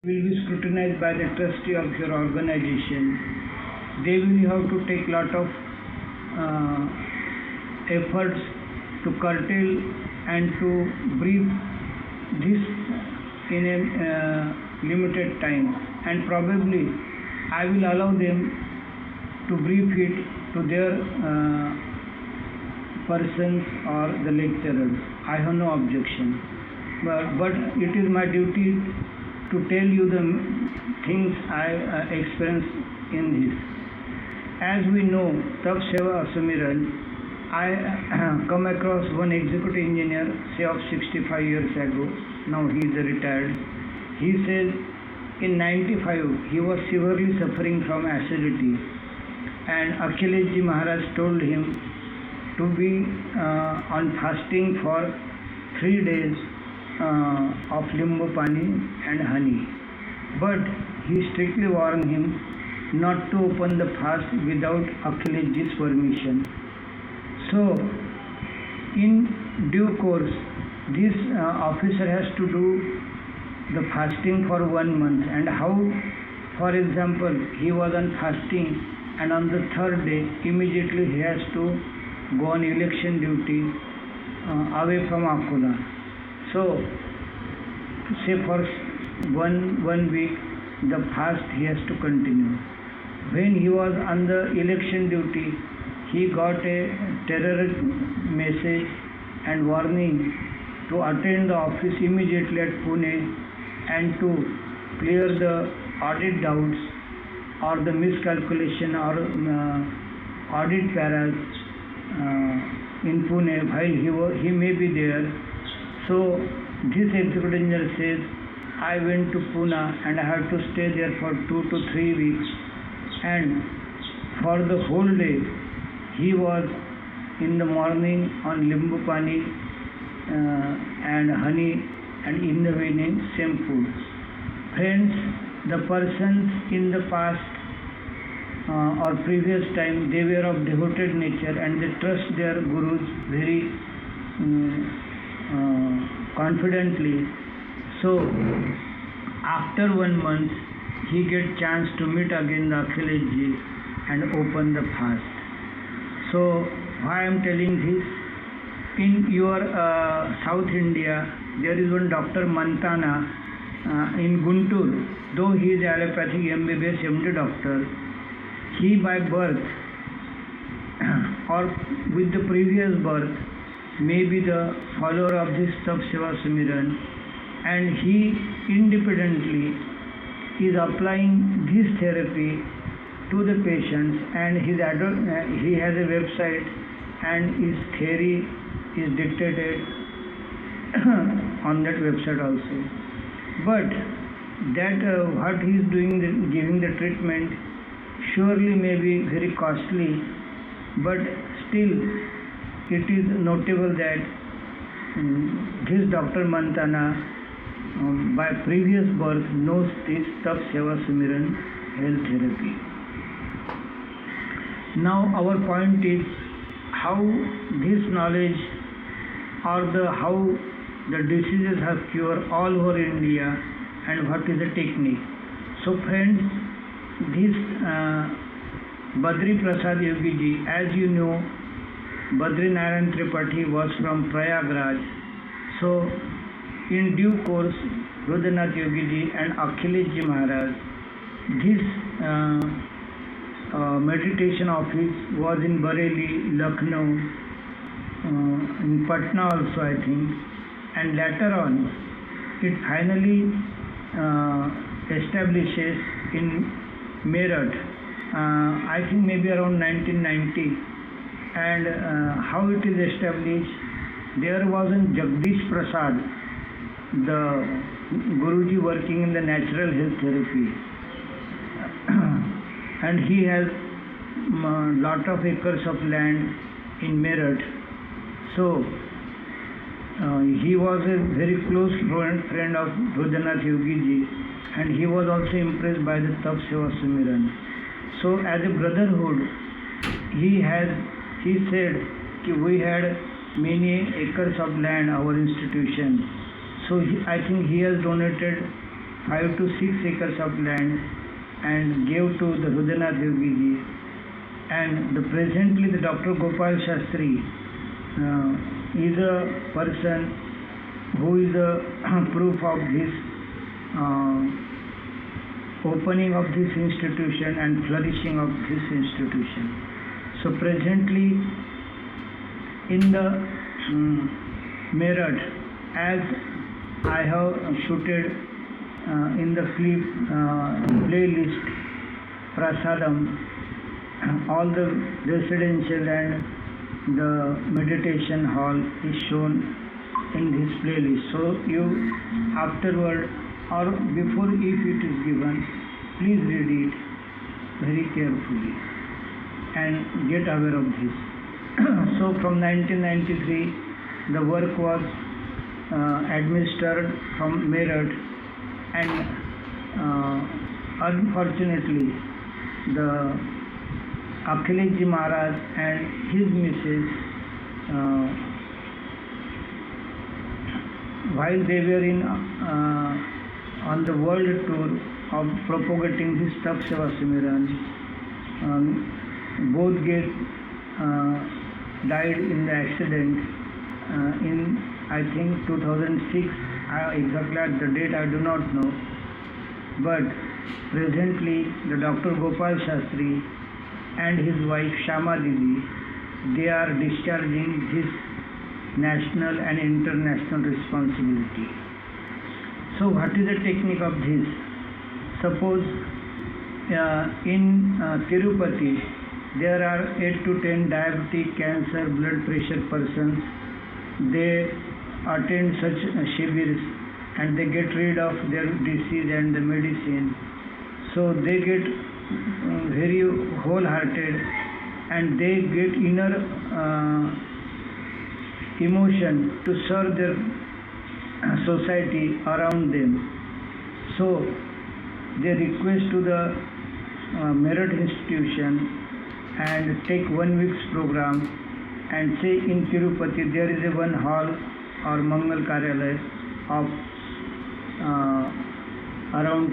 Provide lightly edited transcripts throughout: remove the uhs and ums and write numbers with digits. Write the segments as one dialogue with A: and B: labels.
A: will be scrutinized by the trustee of your organization. They will have to take lot of uh, efforts to curtail and to brief this in a limited time, and probably I will allow them to brief it to their persons or the lecturers. I have no objection, but it is my duty to tell you the things I experienced in this. As we know, Tab Seva Asamiran, I come across one executive engineer, say of 65 years ago. Now he is retired. He says in 95 he was severely suffering from acidity, and Akhileshji Maharaj told him to be on fasting for 3 days of limbu pani and honey. But he strictly warned him not to open the fast without Akhileshji's permission. So, in due course, this officer has to do the fasting for 1 month. And how, for example, he was on fasting, and on the 3rd day, immediately he has to go on election duty away from Akola. So, say for one week, the fast he has to continue. When he was on the election duty, he got a terrorist message and warning to attend the office immediately at Pune and to clear the audit doubts or the miscalculation or audit paras in Pune while he may be there. So this executive engineer says, I went to Pune and I had to stay there for 2 to 3 weeks, and for the whole day he was in the morning on limbu pani and honey, and in the evening same food. Friends, the persons in the past or previous time, they were of devoted nature and they trust their gurus very confidently. So after 1 month he get chance to meet again the Akhileshji and open the fast. So why I am telling this? In your South India, there is one Dr. Mantana in Guntur. Though he is allopathic MBBS MD doctor, he by birth or with the previous birth may be the follower of this Tab Seva Samiran, and he independently is applying this therapy to the patients, and he has a website and his theory is dictated on that website also. But that what he is doing, giving the treatment, surely may be very costly, but still it is notable that this Dr. Mantana by previous birth knows this Tab Seva Samiran health therapy. Now our point is how this knowledge or how the diseases have cured all over India and what is the technique. So friends, this Badri Prasad Yogi ji, as you know, Badri Narayan Tripathi was from Prayagraj. So in due course, Rudrinath Yogi ji and Akhileshji Maharaj, this meditation office was in Bareilly, Lucknow, in Patna also I think, and later on it finally establishes in Meerut, I think maybe around 1990. And how it is established, there was in Jagdish Prasad, the Guruji working in the natural health therapy, and he has lot of acres of land in Meerut. So he was a very close friend of Rudrinath Yogi ji, and he was also impressed by the Tab Seva Samiran. So as a brotherhood, he said we had many acres of land, our institution. So I think he has donated 5 to 6 acres of land and gave to the Rudanath Yogi ji. And presently the Dr. Gopal Shastri is a person who is a proof of this opening of this institution and flourishing of this institution. So presently in the Meerut, as I have shooted in the clip playlist Prasadam, all the residential and the meditation hall is shown in this playlist. So you afterward or before if it is given, please read it very carefully and get aware of this. So from 1993 the work was administered from Meerut, and unfortunately the Akhilesh Ji Maharaj and his missus, while they were on the world tour of propagating this Tap Seva Simiran, both died in the accident in I think 2006. Exactly at the date I do not know, but presently the Dr. Gopal Shastri and his wife Shama Didi, they are discharging this national and international responsibility. So what is the technique of this? Suppose in Tirupati there are 8 to 10 diabetic, cancer, blood pressure persons. They attend such shibirs and they get rid of their disease and the medicine. So they get very wholehearted and they get inner emotion to serve their society around them. So they request to the Meerut institution and take 1 week's program and say in Tirupati there is a one hall or Mangal Karyalaya of around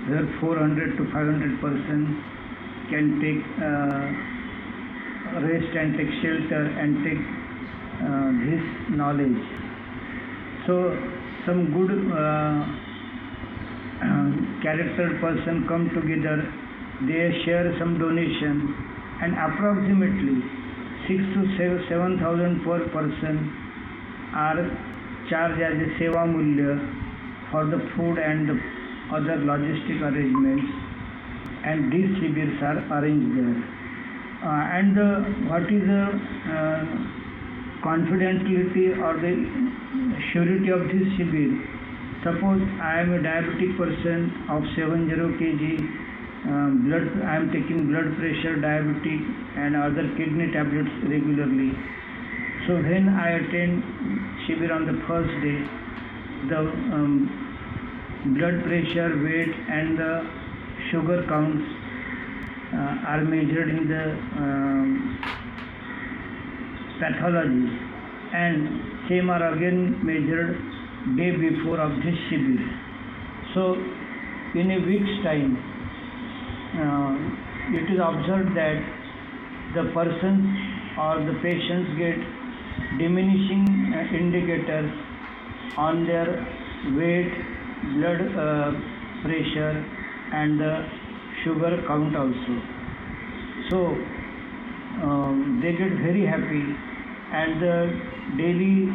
A: where 400 to 500 persons can take rest and take shelter and take this knowledge. So some good character person come together, they share some donation, and approximately 6 to 7,000 per person are charged as a seva mulya for the food and the other logistic arrangements, and these shibirs are arranged there. What is the confidentiality or the surety of this shibir? Suppose I am a diabetic person of 70 kg, I am taking blood pressure, diabetic and other kidney tablets regularly. So when I attend shibir on the first day, the blood pressure, weight and the sugar counts are measured in the pathology, and same are again measured day before of this shibir. So in a week's time, it is observed that the persons or the patients get diminishing indicators on their weight, blood pressure and the sugar count also. So they get very happy, and the daily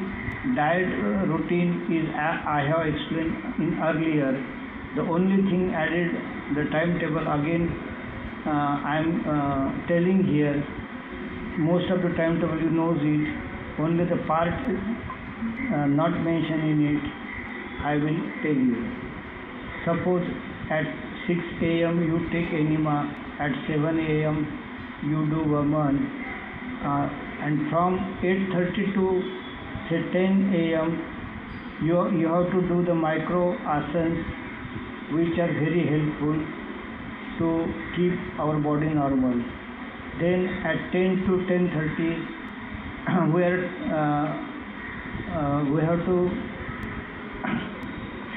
A: diet routine is I have explained in earlier. The only thing added, the timetable again I am telling here. Most of the timetable you knows it, only the part not mentioned in it I will tell you. Suppose at 6 a.m. you take enema, at 7 a.m. you do Vaman, and from 8:30 to say 10 a.m. you have to do the micro asanas, which are very helpful to keep our body normal. Then at 10 to 10:30 we have to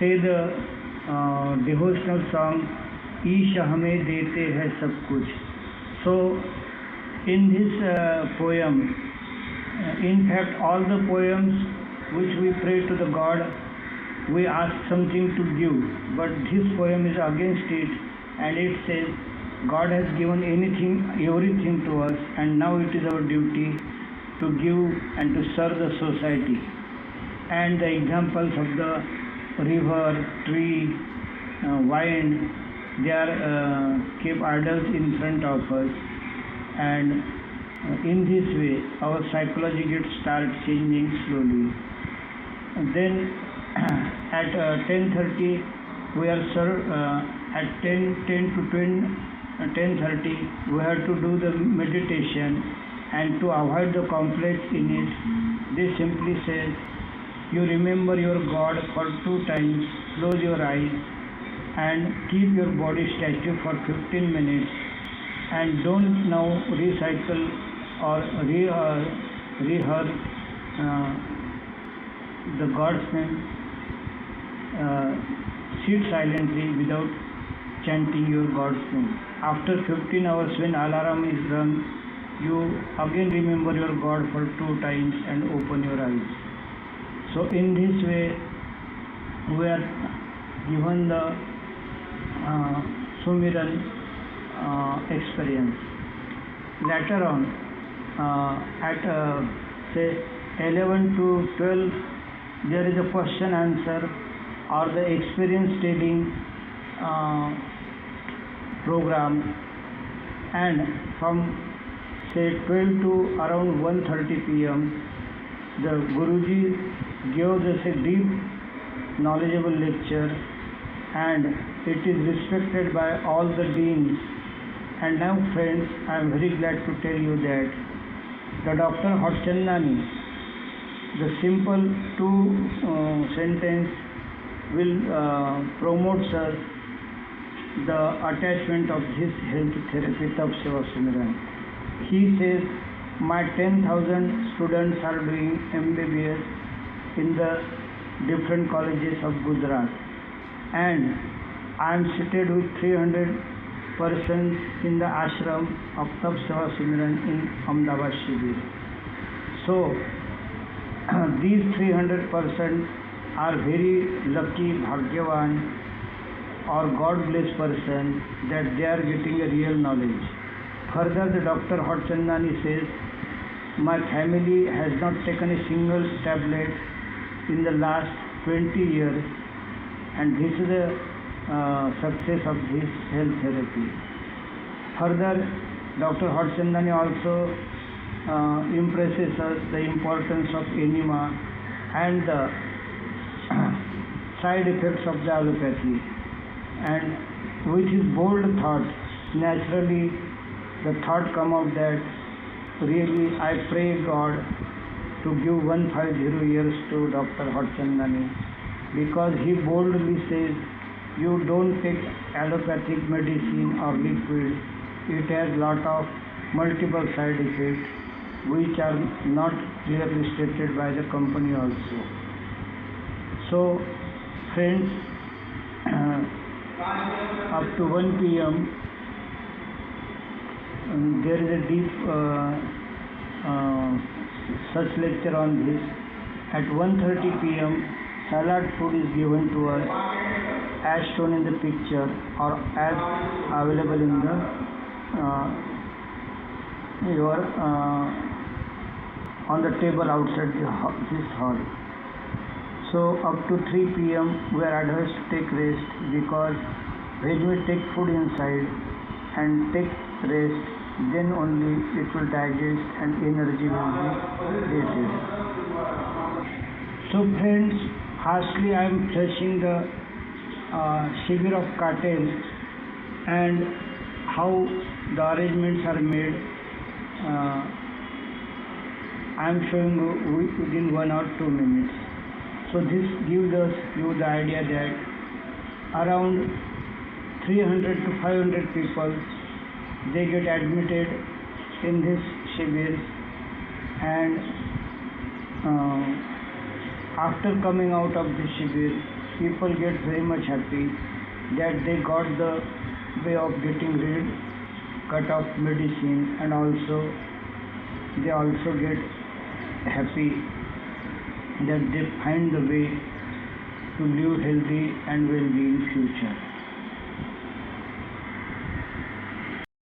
A: say the devotional song ईश हमें देते हैं सब कुछ. So in this poem, in fact all the poems which we pray to the God, we ask something to give, but this poem is against it, and it says God has given everything to us, and now it is our duty to give and to serve the society. And the examples of the river, tree, wind, they are kept idols in front of us, and in this way our psychology gets start changing slowly. And then at 10:30 we are served, at 10 to 10:30 we have to do the meditation, and to avoid the complex in it, they simply say you remember your God for 2 times, close your eyes and keep your body static for 15 minutes, and don't now recycle or rehearse the God's name. Sit silently without chanting your God's name. After 15 hours, when alarm is rung, you again remember your God for 2 times and open your eyes. So in this way we are given the Sumiran experience. Later on, at say 11 to 12, there is a question answer or the experience telling program, and from say 12 to around 1:30 p.m. the Guruji gives us a deep knowledgeable lecture, and it is respected by all the deans. And now friends, I am very glad to tell you that the Dr. Harchandani, the simple 2 sentence will promote us the attachment of this health therapy Tap Seva Sumiran. He says, my 10,000 students are doing MBBS in the different colleges of Gujarat, and I am seated with 300 persons in the ashram of Tap Seva Sumiran in Ahmedabad Shibir. So these 300 persons are very lucky, bhagyavan or God blessed person that they are getting a real knowledge. Further, the Dr. Harchandani says, my family has not taken a single tablet in the last 20 years, and this is the success of this health therapy. Further, Dr. Harchandani also impresses us the importance of enema and the side effects of the allopathy, and with his bold thought, naturally the thought come out that really I pray God to give 150 years to Dr. Harchandani, because he boldly says you don't take allopathic medicine or liquid, it has lot of multiple side effects which are not clearly stated by the company also. So friends, up to 1 p.m. There is a deep such lecture on this. At 1:30 p.m. salad food is given to us as shown in the picture or as available in the on the table outside this hall. So up to 3 p.m. we are advised to take rest, because when we take food inside and take rest, then only it will digest and energy will be created. So friends, firstly I am touching the Shibir of Katel and how the arrangements are made. I am showing you within 1 or 2 minutes. So this gives you the idea that around 300 to 500 people, they get admitted in this Shibir, and after coming out of the Shibir, people get very much happy that they got the way of getting rid, cut off medicine, and also they also get happy that they find the way to live healthy and well-being future.